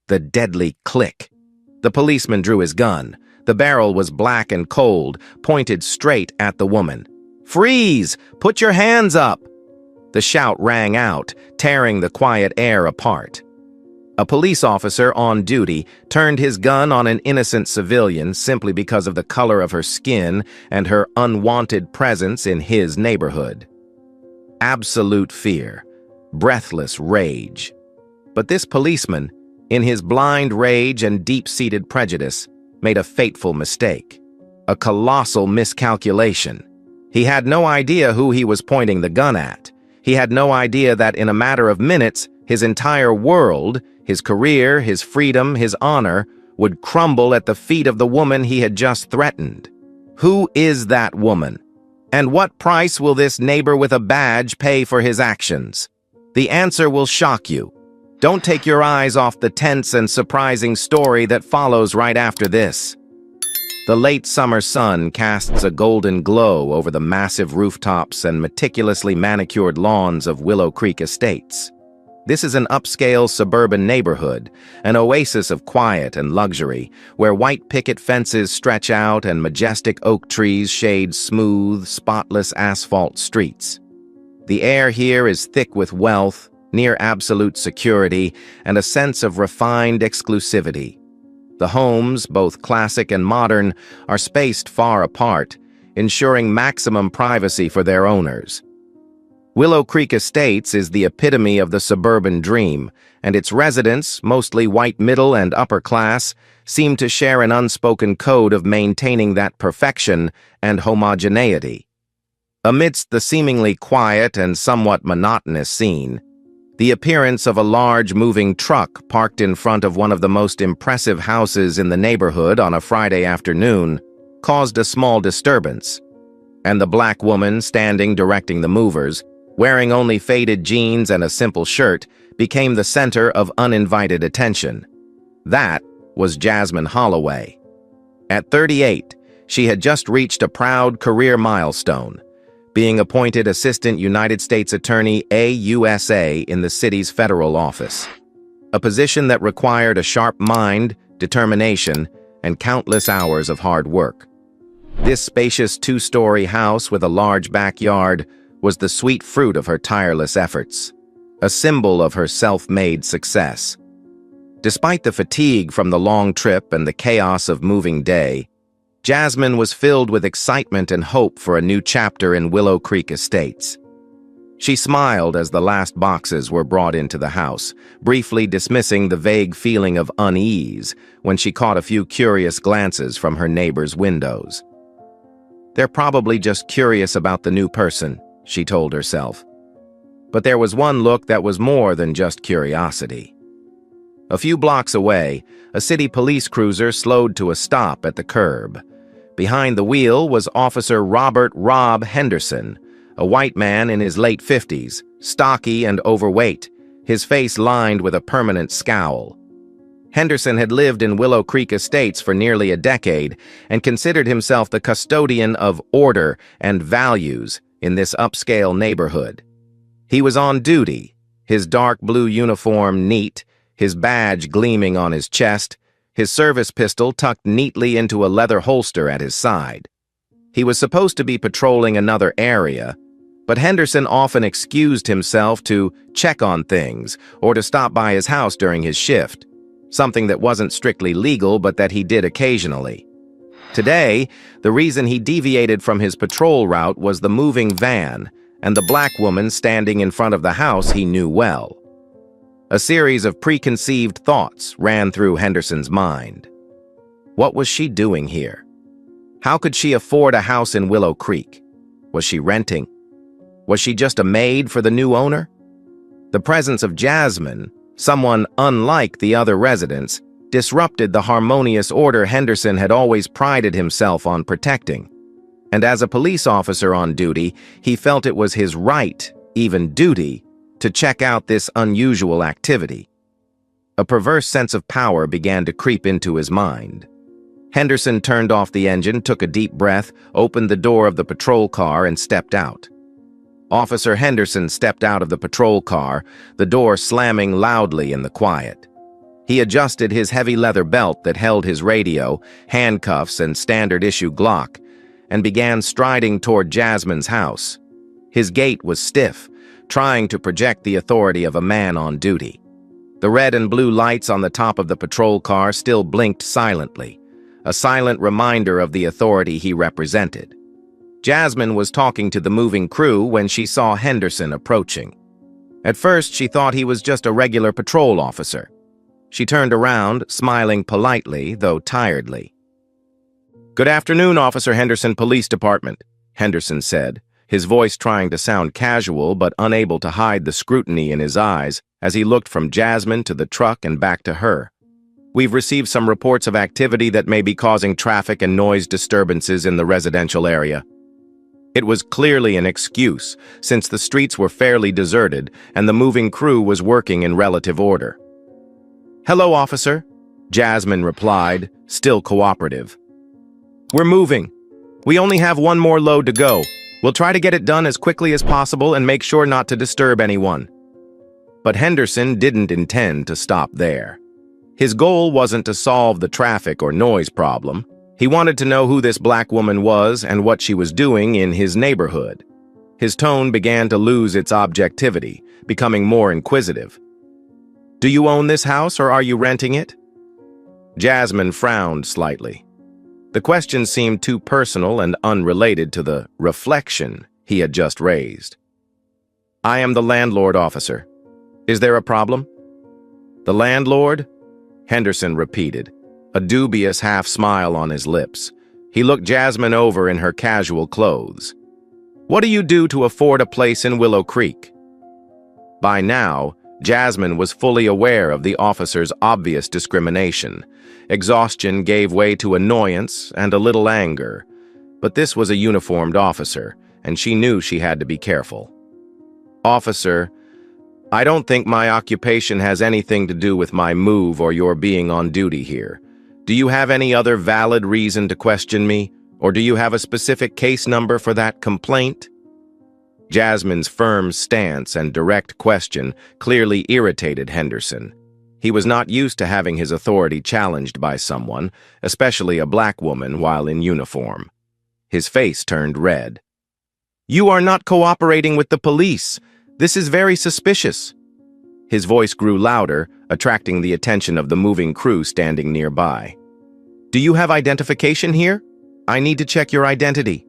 The deadly click. The policeman drew his gun. The barrel was black and cold, pointed straight at the woman. "Freeze! Put your hands up!" The shout rang out, tearing the quiet air apart. A police officer on duty turned his gun on an innocent civilian simply because of the color of her skin and her unwanted presence in his neighborhood. Absolute fear, breathless rage. But this policeman, in his blind rage and deep-seated prejudice, made a fateful mistake. A colossal miscalculation. He had no idea who he was pointing the gun at. He had no idea that in a matter of minutes, his entire world, his career, his freedom, his honor, would crumble at the feet of the woman he had just threatened. Who is that woman? And what price will this neighbor with a badge pay for his actions? The answer will shock you. Don't take your eyes off the tense and surprising story that follows right after this. The late summer sun casts a golden glow over the massive rooftops and meticulously manicured lawns of Willow Creek Estates. This is an upscale suburban neighborhood, an oasis of quiet and luxury, where white picket fences stretch out and majestic oak trees shade smooth, spotless asphalt streets. The air here is thick with wealth, near absolute security, and a sense of refined exclusivity. The homes, both classic and modern, are spaced far apart, ensuring maximum privacy for their owners. Willow Creek Estates is the epitome of the suburban dream, and its residents, mostly white middle and upper class, seem to share an unspoken code of maintaining that perfection and homogeneity. Amidst the seemingly quiet and somewhat monotonous scene, the appearance of a large moving truck parked in front of one of the most impressive houses in the neighborhood on a Friday afternoon caused a small disturbance, and the black woman standing directing the movers, wearing only faded jeans and a simple shirt, became the center of uninvited attention. That was Jasmine Holloway. At 38, she had just reached a proud career milestone, being appointed Assistant United States Attorney AUSA in the city's federal office, a position that required a sharp mind, determination, and countless hours of hard work. This spacious two-story house with a large backyard was the sweet fruit of her tireless efforts, a symbol of her self-made success. Despite the fatigue from the long trip and the chaos of moving day, Jasmine was filled with excitement and hope for a new chapter in Willow Creek Estates. She smiled as the last boxes were brought into the house, briefly dismissing the vague feeling of unease when she caught a few curious glances from her neighbors' windows. "They're probably just curious about the new person," she told herself. But there was one look that was more than just curiosity. A few blocks away, a city police cruiser slowed to a stop at the curb. Behind the wheel was Officer Robert "Rob" Henderson, a white man in his late 50s, stocky and overweight, his face lined with a permanent scowl. Henderson had lived in Willow Creek Estates for nearly a decade and considered himself the custodian of order and values in this upscale neighborhood. He was on duty, his dark blue uniform neat, his badge gleaming on his chest, his service pistol tucked neatly into a leather holster at his side. He was supposed to be patrolling another area, but Henderson often excused himself to check on things or to stop by his house during his shift, something that wasn't strictly legal but that he did occasionally. Today, the reason he deviated from his patrol route was the moving van and the black woman standing in front of the house he knew well. A series of preconceived thoughts ran through Henderson's mind. What was she doing here? How could she afford a house in Willow Creek? Was she renting? Was she just a maid for the new owner? The presence of Jasmine, someone unlike the other residents, disrupted the harmonious order Henderson had always prided himself on protecting. And as a police officer on duty, he felt it was his right, even duty, to check out this unusual activity. A perverse sense of power began to creep into his mind. Henderson turned off the engine, took a deep breath, opened the door of the patrol car, and stepped out. Officer Henderson stepped out of the patrol car, the door slamming loudly in the quiet. He adjusted his heavy leather belt that held his radio, handcuffs, and standard-issue Glock, and began striding toward Jasmine's house. His gait was stiff, trying to project the authority of a man on duty. The red and blue lights on the top of the patrol car still blinked silently, a silent reminder of the authority he represented. Jasmine was talking to the moving crew when she saw Henderson approaching. At first, she thought he was just a regular patrol officer. She turned around, smiling politely, though tiredly. "Good afternoon, Officer Henderson Police Department," Henderson said, his voice trying to sound casual but unable to hide the scrutiny in his eyes as he looked from Jasmine to the truck and back to her. "We've received some reports of activity that may be causing traffic and noise disturbances in the residential area." It was clearly an excuse, since the streets were fairly deserted and the moving crew was working in relative order. "Hello, officer," Jasmine replied, still cooperative. "We're moving. We only have one more load to go. We'll try to get it done as quickly as possible and make sure not to disturb anyone." But Henderson didn't intend to stop there. His goal wasn't to solve the traffic or noise problem. He wanted to know who this black woman was and what she was doing in his neighborhood. His tone began to lose its objectivity, becoming more inquisitive. "Do you own this house or are you renting it?" Jasmine frowned slightly. The question seemed too personal and unrelated to the reflection he had just raised. "I am the landlord, officer. Is there a problem?" "The landlord?" Henderson repeated, a dubious half-smile on his lips. He looked Jasmine over in her casual clothes. "What do you do to afford a place in Willow Creek?" By now, Jasmine was fully aware of the officer's obvious discrimination. Exhaustion gave way to annoyance and a little anger. But this was a uniformed officer, and she knew she had to be careful. "Officer, I don't think my occupation has anything to do with my move or your being on duty here. Do you have any other valid reason to question me, or do you have a specific case number for that complaint?" Jasmine's firm stance and direct question clearly irritated Henderson. He was not used to having his authority challenged by someone, especially a black woman while in uniform. His face turned red. "You are not cooperating with the police. This is very suspicious." His voice grew louder, attracting the attention of the moving crew standing nearby. "Do you have identification here? I need to check your identity."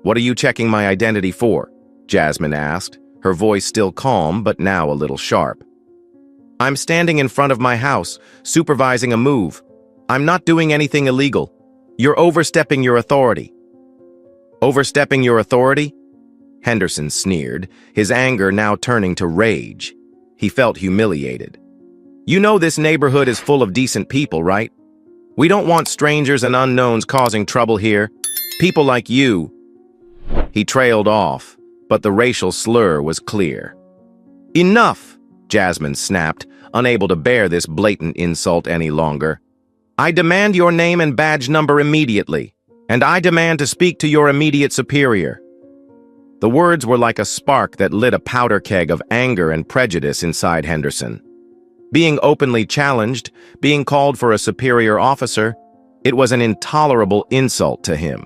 "What are you checking my identity for?" Jasmine asked, her voice still calm but now a little sharp. "I'm standing in front of my house, supervising a move. I'm not doing anything illegal. You're overstepping your authority." "Overstepping your authority?" Henderson sneered, his anger now turning to rage. He felt humiliated. "You know this neighborhood is full of decent people, right? We don't want strangers and unknowns causing trouble here. People like you." He trailed off, but the racial slur was clear. "Enough!" Jasmine snapped, unable to bear this blatant insult any longer. "I demand your name and badge number immediately, and I demand to speak to your immediate superior." The words were like a spark that lit a powder keg of anger and prejudice inside Henderson. Being openly challenged, being called for a superior officer, it was an intolerable insult to him.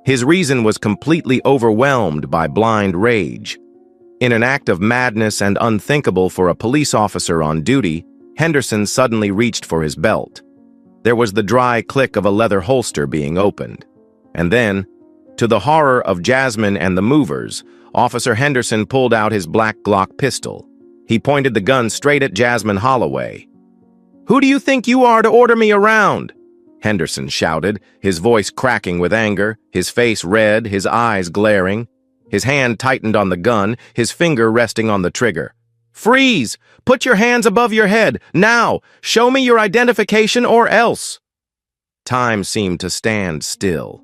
His reason was completely overwhelmed by blind rage. In an act of madness and unthinkable for a police officer on duty, Henderson suddenly reached for his belt. There was the dry click of a leather holster being opened. And then, to the horror of Jasmine and the movers, Officer Henderson pulled out his black Glock pistol. He pointed the gun straight at Jasmine Holloway. "Who do you think you are to order me around?" Henderson shouted, his voice cracking with anger, his face red, his eyes glaring. His hand tightened on the gun, his finger resting on the trigger. "Freeze! Put your hands above your head! Now! Show me your identification or else!" Time seemed to stand still.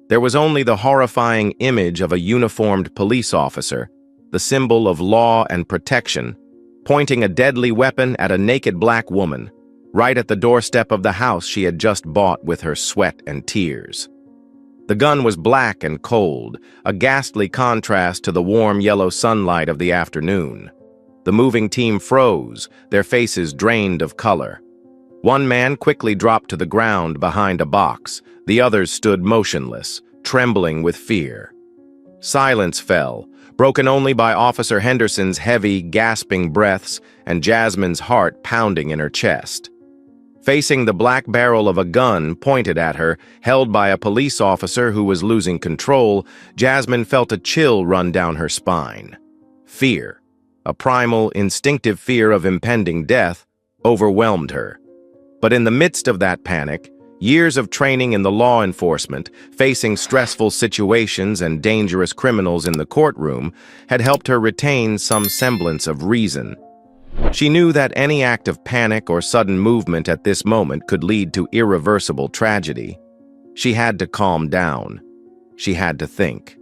There was only the horrifying image of a uniformed police officer, the symbol of law and protection, pointing a deadly weapon at a naked black woman, right at the doorstep of the house she had just bought with her sweat and tears. The gun was black and cold, a ghastly contrast to the warm yellow sunlight of the afternoon. The moving team froze, their faces drained of color. One man quickly dropped to the ground behind a box. The others stood motionless, trembling with fear. Silence fell, broken only by Officer Henderson's heavy, gasping breaths and Jasmine's heart pounding in her chest. Facing the black barrel of a gun pointed at her, held by a police officer who was losing control, Jasmine felt a chill run down her spine. Fear, a primal, instinctive fear of impending death, overwhelmed her. But in the midst of that panic, years of training in the law enforcement, facing stressful situations and dangerous criminals in the courtroom, had helped her retain some semblance of reason. She knew that any act of panic or sudden movement at this moment could lead to irreversible tragedy. She had to calm down. She had to think.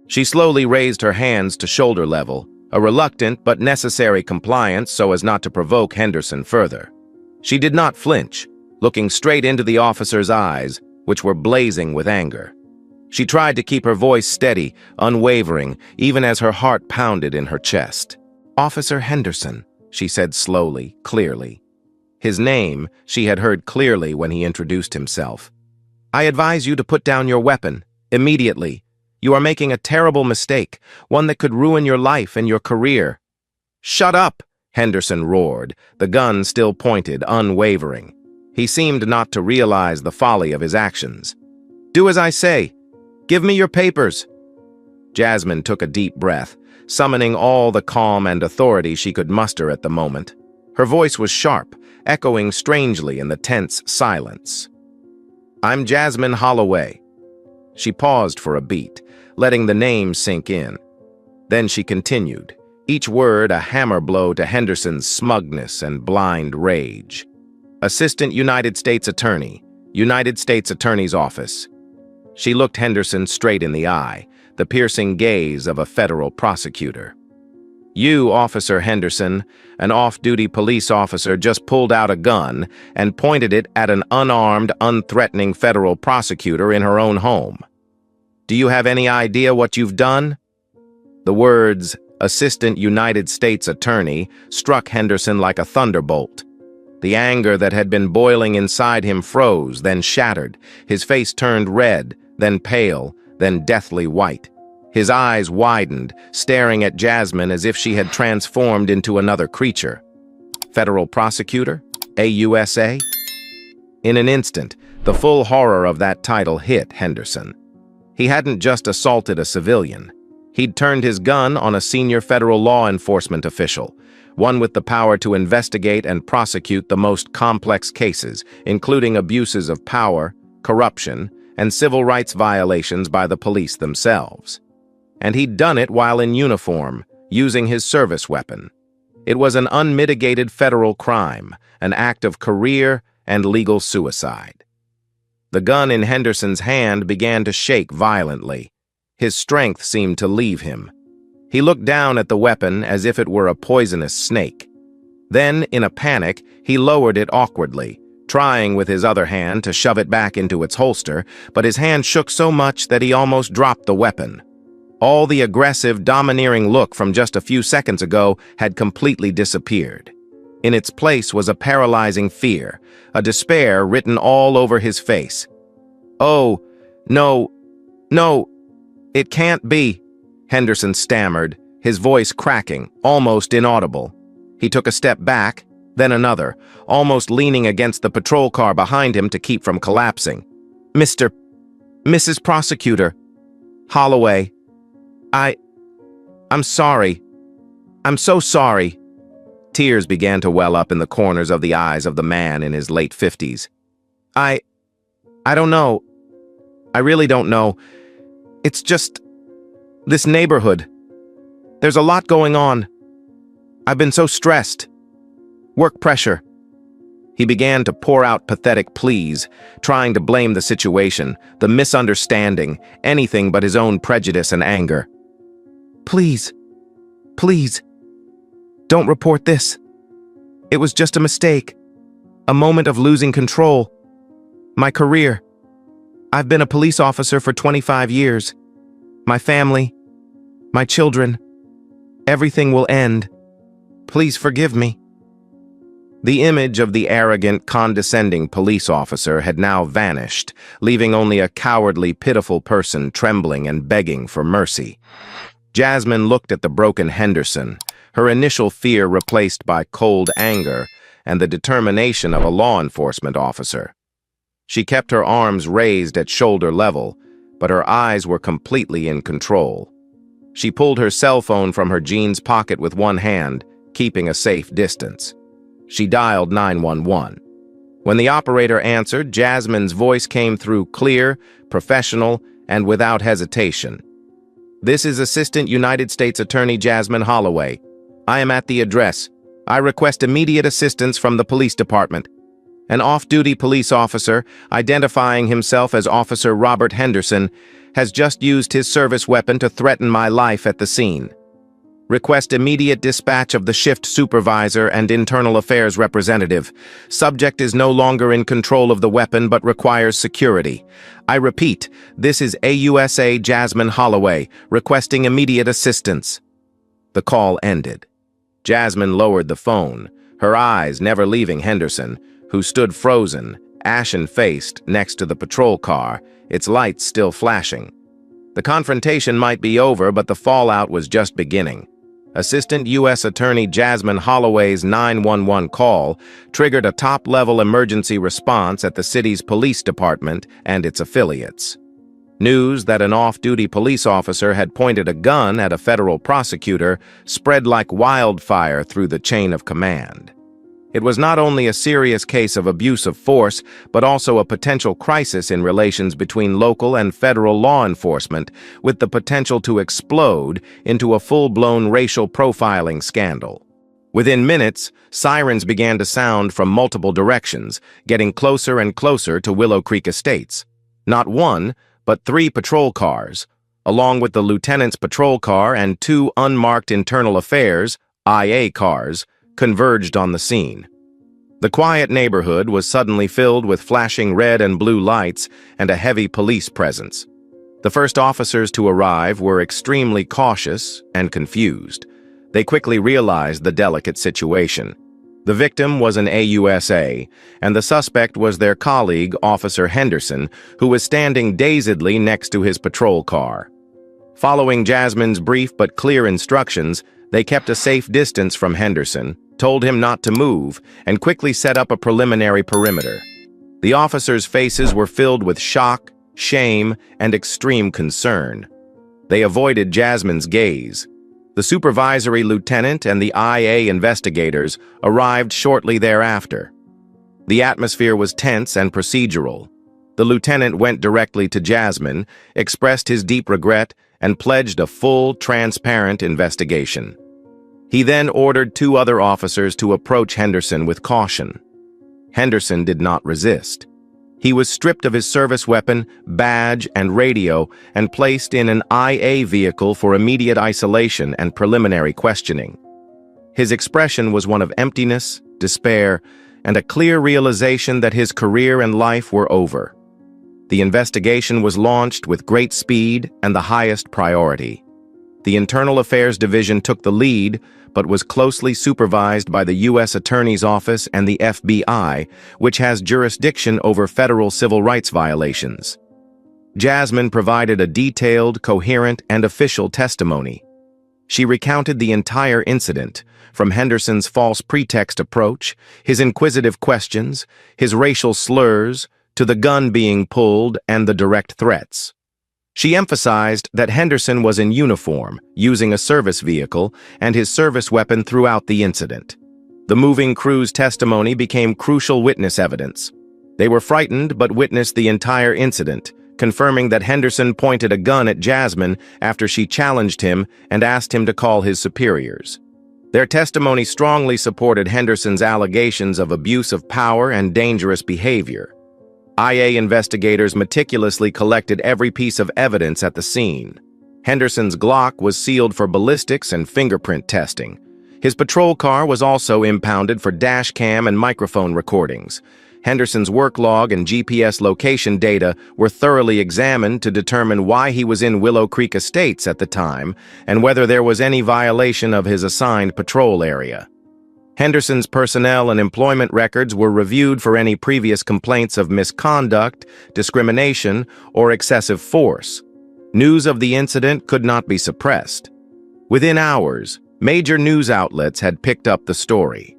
She slowly raised her hands to shoulder level, a reluctant but necessary compliance so as not to provoke Henderson further. She did not flinch, looking straight into the officer's eyes, which were blazing with anger. She tried to keep her voice steady, unwavering, even as her heart pounded in her chest. "Officer Henderson," she said slowly, clearly. His name she had heard clearly when he introduced himself. "I advise you to put down your weapon, immediately. You are making a terrible mistake, one that could ruin your life and your career." "Shut up!" Henderson roared, the gun still pointed, unwavering. He seemed not to realize the folly of his actions. "Do as I say. Give me your papers." Jasmine took a deep breath, summoning all the calm and authority she could muster at the moment. Her voice was sharp, echoing strangely in the tense silence. "I'm Jasmine Holloway." She paused for a beat, letting the name sink in. Then she continued, each word a hammer blow to Henderson's smugness and blind rage. "Assistant United States Attorney, United States Attorney's Office." She looked Henderson straight in the eye, the piercing gaze of a federal prosecutor. "You, Officer Henderson, an off-duty police officer, just pulled out a gun and pointed it at an unarmed, unthreatening federal prosecutor in her own home. Do you have any idea what you've done?" The words, Assistant United States Attorney, struck Henderson like a thunderbolt. The anger that had been boiling inside him froze, then shattered. His face turned red, then pale, then deathly white. His eyes widened, staring at Jasmine as if she had transformed into another creature. Federal prosecutor? AUSA? In an instant, the full horror of that title hit Henderson. He hadn't just assaulted a civilian. He'd turned his gun on a senior federal law enforcement official, one with the power to investigate and prosecute the most complex cases, including abuses of power, corruption, and civil rights violations by the police themselves. And he'd done it while in uniform, using his service weapon. It was an unmitigated federal crime, an act of career and legal suicide. The gun in Henderson's hand began to shake violently. His strength seemed to leave him. He looked down at the weapon as if it were a poisonous snake. Then, in a panic, he lowered it awkwardly, trying with his other hand to shove it back into its holster, but his hand shook so much that he almost dropped the weapon. All the aggressive, domineering look from just a few seconds ago had completely disappeared. In its place was a paralyzing fear, a despair written all over his face. "Oh, no, no, it can't be," Henderson stammered, his voice cracking, almost inaudible. He took a step back, then another, almost leaning against the patrol car behind him to keep from collapsing. Mrs. Prosecutor, Holloway, I'm sorry. I'm so sorry." Tears began to well up in the corners of the eyes of the man in his late 50s. I don't know. I really don't know. It's just this neighborhood. There's a lot going on. I've been so stressed. Work pressure." He began to pour out pathetic pleas, trying to blame the situation, the misunderstanding, anything but his own prejudice and anger. Please, don't report this. It was just a mistake, a moment of losing control. My career. I've been a police officer for 25 years. My family, my children, everything will end. Please forgive me." The image of the arrogant, condescending police officer had now vanished, leaving only a cowardly, pitiful person trembling and begging for mercy. Jasmine looked at the broken Henderson, her initial fear replaced by cold anger and the determination of a law enforcement officer. She kept her arms raised at shoulder level, but her eyes were completely in control. She pulled her cell phone from her jeans pocket with one hand, keeping a safe distance. She dialed 911. When the operator answered, Jasmine's voice came through clear, professional, and without hesitation. "This is Assistant United States Attorney Jasmine Holloway. I am at the address. I request immediate assistance from the police department. An off-duty police officer, identifying himself as Officer Robert Henderson, has just used his service weapon to threaten my life at the scene. Request immediate dispatch of the shift supervisor and internal affairs representative. Subject is no longer in control of the weapon but requires security. I repeat, this is AUSA Jasmine Holloway, requesting immediate assistance." The call ended. Jasmine lowered the phone, her eyes never leaving Henderson, who stood frozen, ashen-faced next to the patrol car, its lights still flashing. The confrontation might be over, but the fallout was just beginning. Assistant U.S. Attorney Jasmine Holloway's 911 call triggered a top-level emergency response at the city's police department and its affiliates. News that an off-duty police officer had pointed a gun at a federal prosecutor spread like wildfire through the chain of command. It was not only a serious case of abuse of force, but also a potential crisis in relations between local and federal law enforcement, with the potential to explode into a full-blown racial profiling scandal. Within minutes, sirens began to sound from multiple directions, getting closer and closer to Willow Creek Estates. Not one, but 3 patrol cars, along with the lieutenant's patrol car and 2 unmarked internal affairs, IA cars, converged on the scene. The quiet neighborhood was suddenly filled with flashing red and blue lights and a heavy police presence. The first officers to arrive were extremely cautious and confused. They quickly realized the delicate situation. The victim was an AUSA, and the suspect was their colleague, Officer Henderson, who was standing dazedly next to his patrol car. Following Jasmine's brief but clear instructions, they kept a safe distance from Henderson, told him not to move, and quickly set up a preliminary perimeter. The officers' faces were filled with shock, shame, and extreme concern. They avoided Jasmine's gaze. The supervisory lieutenant and the IA investigators arrived shortly thereafter. The atmosphere was tense and procedural. The lieutenant went directly to Jasmine, expressed his deep regret, and pledged a full, transparent investigation. He then ordered 2 other officers to approach Henderson with caution. Henderson did not resist. He was stripped of his service weapon, badge, and radio and placed in an IA vehicle for immediate isolation and preliminary questioning. His expression was one of emptiness, despair, and a clear realization that his career and life were over. The investigation was launched with great speed and the highest priority. The Internal Affairs Division took the lead, but was closely supervised by the U.S. Attorney's Office and the FBI, which has jurisdiction over federal civil rights violations. Jasmine provided a detailed, coherent, and official testimony. She recounted the entire incident, from Henderson's false pretext approach, his inquisitive questions, his racial slurs, to the gun being pulled and the direct threats. She emphasized that Henderson was in uniform, using a service vehicle, and his service weapon throughout the incident. The moving crew's testimony became crucial witness evidence. They were frightened but witnessed the entire incident, confirming that Henderson pointed a gun at Jasmine after she challenged him and asked him to call his superiors. Their testimony strongly supported Henderson's allegations of abuse of power and dangerous behavior. IA investigators meticulously collected every piece of evidence at the scene. Henderson's Glock was sealed for ballistics and fingerprint testing. His patrol car was also impounded for dash cam and microphone recordings. Henderson's work log and GPS location data were thoroughly examined to determine why he was in Willow Creek Estates at the time and whether there was any violation of his assigned patrol area. Henderson's personnel and employment records were reviewed for any previous complaints of misconduct, discrimination, or excessive force. News of the incident could not be suppressed. Within hours, major news outlets had picked up the story.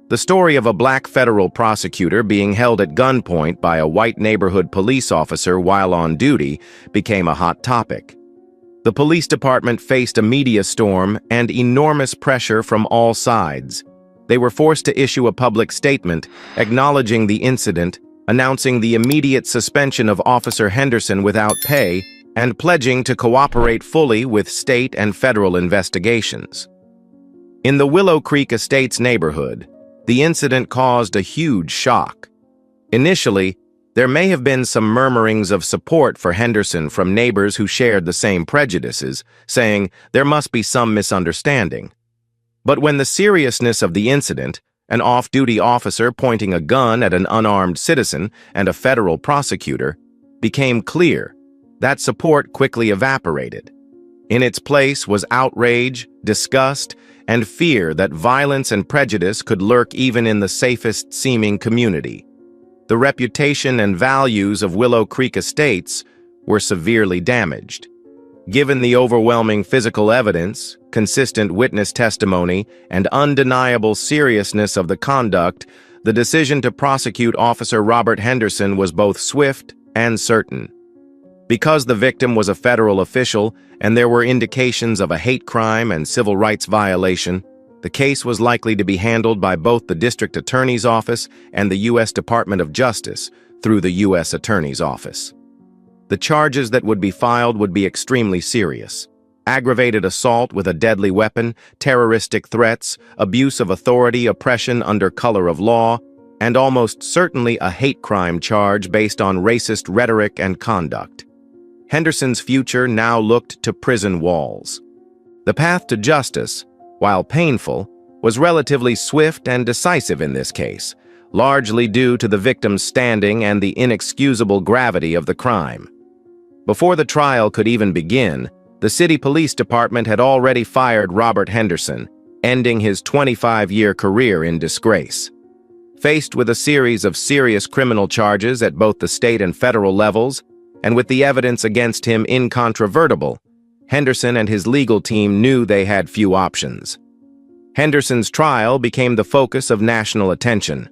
The story of a black federal prosecutor being held at gunpoint by a white neighborhood police officer while on duty became a hot topic. The police department faced a media storm and enormous pressure from all sides. They were forced to issue a public statement acknowledging the incident, announcing the immediate suspension of Officer Henderson without pay, and pledging to cooperate fully with state and federal investigations. In the Willow Creek Estates neighborhood, the incident caused a huge shock. Initially, there may have been some murmurings of support for Henderson from neighbors who shared the same prejudices, saying there must be some misunderstanding. But when the seriousness of the incident, an off-duty officer pointing a gun at an unarmed citizen and a federal prosecutor, became clear, that support quickly evaporated. In its place was outrage, disgust, and fear that violence and prejudice could lurk even in the safest-seeming community. The reputation and values of Willow Creek Estates were severely damaged. Given the overwhelming physical evidence, consistent witness testimony, and undeniable seriousness of the conduct, the decision to prosecute Officer Robert Henderson was both swift and certain. Because the victim was a federal official and there were indications of a hate crime and civil rights violation, the case was likely to be handled by both the District Attorney's Office and the U.S. Department of Justice through the U.S. Attorney's Office. The charges that would be filed would be extremely serious: aggravated assault with a deadly weapon, terroristic threats, abuse of authority, oppression under color of law, and almost certainly a hate crime charge based on racist rhetoric and conduct. Henderson's future now looked to prison walls. The path to justice, while painful, was relatively swift and decisive in this case, largely due to the victim's standing and the inexcusable gravity of the crime. Before the trial could even begin, the city police department had already fired Robert Henderson, ending his 25-year career in disgrace. Faced with a series of serious criminal charges at both the state and federal levels, and with the evidence against him incontrovertible, Henderson and his legal team knew they had few options. Henderson's trial became the focus of national attention.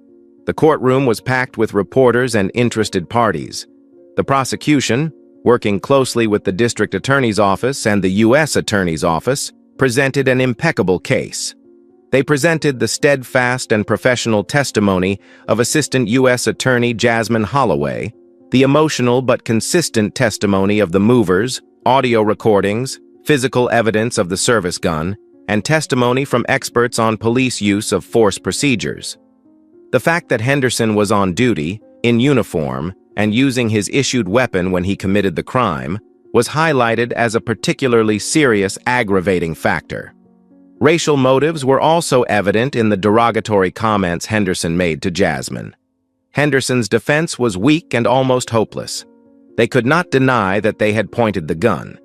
The courtroom was packed with reporters and interested parties. The prosecution, working closely with the District Attorney's Office and the U.S. Attorney's Office, presented an impeccable case. They presented the steadfast and professional testimony of Assistant U.S. Attorney Jasmine Holloway, the emotional but consistent testimony of the movers, audio recordings, physical evidence of the service gun, and testimony from experts on police use of force procedures. The fact that Henderson was on duty, in uniform, and using his issued weapon when he committed the crime was highlighted as a particularly serious aggravating factor. Racial motives were also evident in the derogatory comments Henderson made to Jasmine. Henderson's defense was weak and almost hopeless. They could not deny that they had pointed the gun.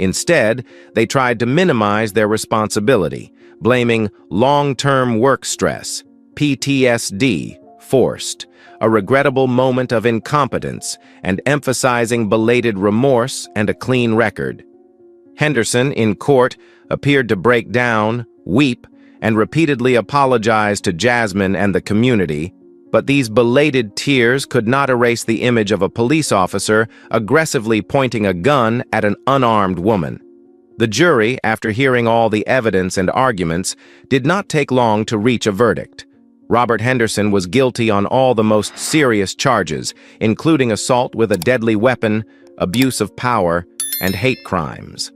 Instead, they tried to minimize their responsibility, blaming long-term work stress, PTSD, forced, a regrettable moment of incompetence, and emphasizing belated remorse and a clean record. Henderson, in court, appeared to break down, weep, and repeatedly apologize to Jasmine and the community, but these belated tears could not erase the image of a police officer aggressively pointing a gun at an unarmed woman. The jury, after hearing all the evidence and arguments, did not take long to reach a verdict. Robert Henderson was guilty on all the most serious charges, including assault with a deadly weapon, abuse of power, and hate crimes.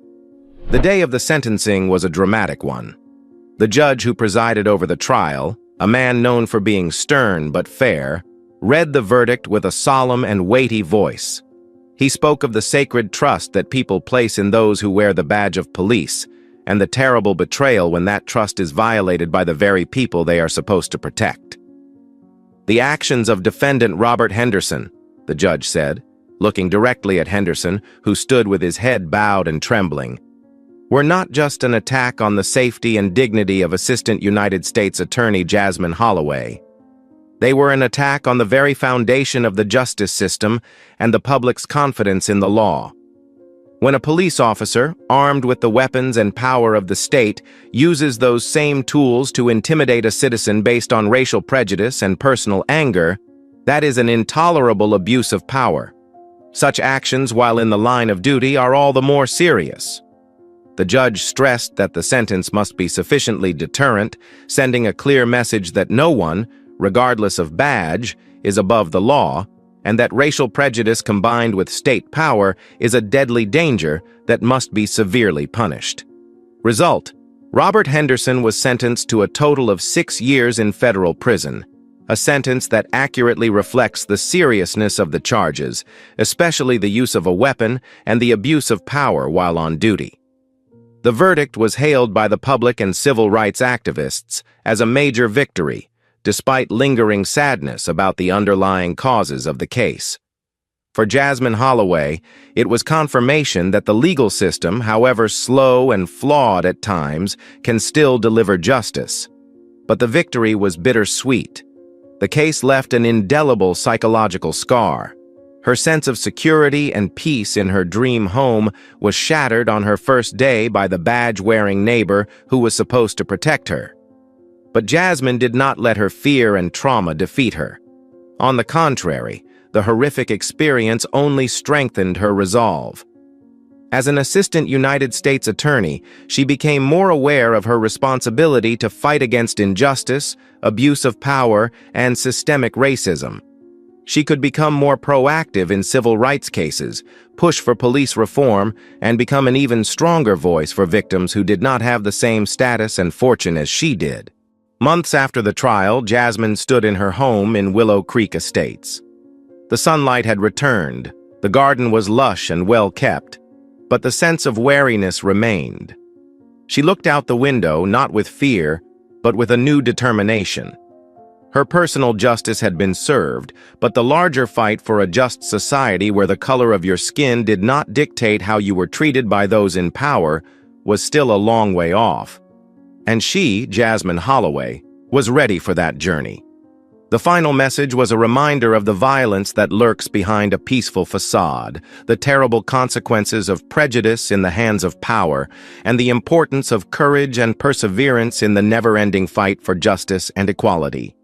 The day of the sentencing was a dramatic one. The judge who presided over the trial, a man known for being stern but fair, read the verdict with a solemn and weighty voice. He spoke of the sacred trust that people place in those who wear the badge of police, and the terrible betrayal when that trust is violated by the very people they are supposed to protect. The actions of defendant Robert Henderson, the judge said, looking directly at Henderson, who stood with his head bowed and trembling, were not just an attack on the safety and dignity of Assistant United States Attorney Jasmine Holloway. They were an attack on the very foundation of the justice system and the public's confidence in the law. When a police officer, armed with the weapons and power of the state, uses those same tools to intimidate a citizen based on racial prejudice and personal anger, that is an intolerable abuse of power. Such actions, while in the line of duty, are all the more serious. The judge stressed that the sentence must be sufficiently deterrent, sending a clear message that no one, regardless of badge, is above the law, and that racial prejudice combined with state power is a deadly danger that must be severely punished. Result: Robert Henderson was sentenced to a total of 6 years in federal prison, a sentence that accurately reflects the seriousness of the charges, especially the use of a weapon and the abuse of power while on duty. The verdict was hailed by the public and civil rights activists as a major victory, despite lingering sadness about the underlying causes of the case. For Jasmine Holloway, it was confirmation that the legal system, however slow and flawed at times, can still deliver justice. But the victory was bittersweet. The case left an indelible psychological scar. Her sense of security and peace in her dream home was shattered on her first day by the badge-wearing neighbor who was supposed to protect her. But Jasmine did not let her fear and trauma defeat her. On the contrary, the horrific experience only strengthened her resolve. As an assistant United States attorney, she became more aware of her responsibility to fight against injustice, abuse of power, and systemic racism. She could become more proactive in civil rights cases, push for police reform, and become an even stronger voice for victims who did not have the same status and fortune as she did. Months after the trial, Jasmine stood in her home in Willow Creek Estates. The sunlight had returned, the garden was lush and well kept, but the sense of wariness remained. She looked out the window not with fear, but with a new determination. Her personal justice had been served, but the larger fight for a just society where the color of your skin did not dictate how you were treated by those in power was still a long way off. And she, Jasmine Holloway, was ready for that journey. The final message was a reminder of the violence that lurks behind a peaceful facade, the terrible consequences of prejudice in the hands of power, and the importance of courage and perseverance in the never-ending fight for justice and equality.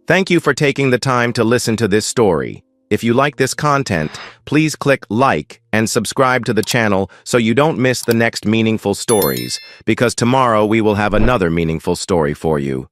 Thank you for taking the time to listen to this story. If you like this content, please click like and subscribe to the channel so you don't miss the next meaningful stories, because tomorrow we will have another meaningful story for you.